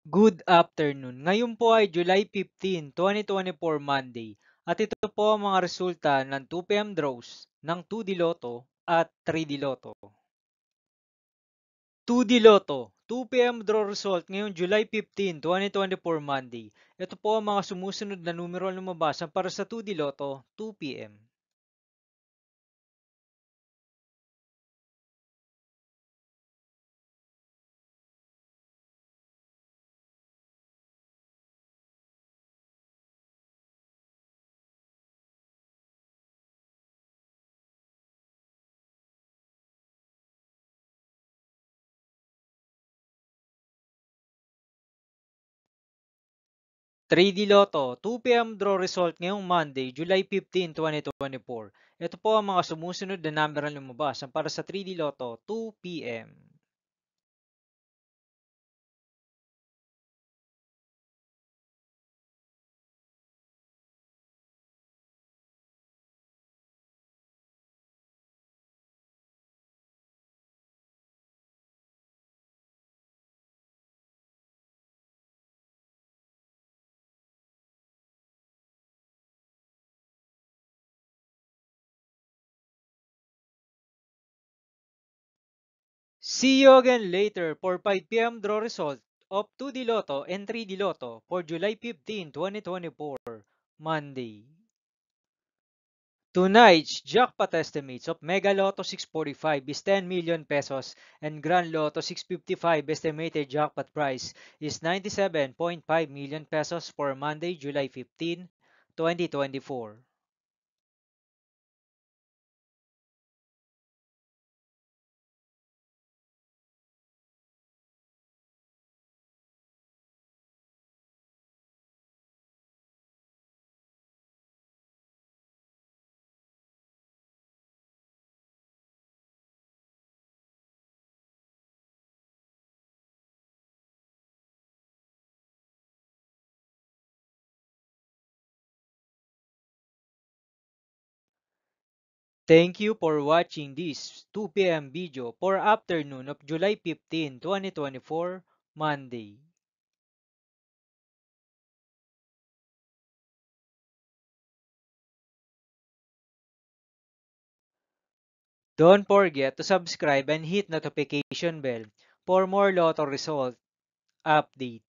Good afternoon. Ngayon po ay July 15, 2024 Monday at ito po ang mga resulta ng 2 p.m. draws ng 2D Lotto at 3D Lotto. 2D Lotto, 2 p.m. draw result ngayong July 15, 2024 Monday. Ito po ang mga sumusunod na numero na lumabas para sa 2D Lotto 2 p.m. 3D Lotto, 2 p.m. draw result ngayong Monday, July 15, 2024. Ito po ang mga sumusunod na number na lumabas para sa 3D Lotto 2 p.m. 'See you again later for 5 p.m. draw result of 2D Lotto and 3D Lotto for July 15, 2024, Monday. Tonight's jackpot estimates of Mega Lotto 645 is 10 million pesos and Grand Lotto 655 estimated jackpot price is 97.5 million pesos for Monday, July 15, 2024. Thank you for watching this 2 p.m. video for afternoon of July 15, 2024, Monday. Don't forget to subscribe and hit notification bell for more Lotto result update.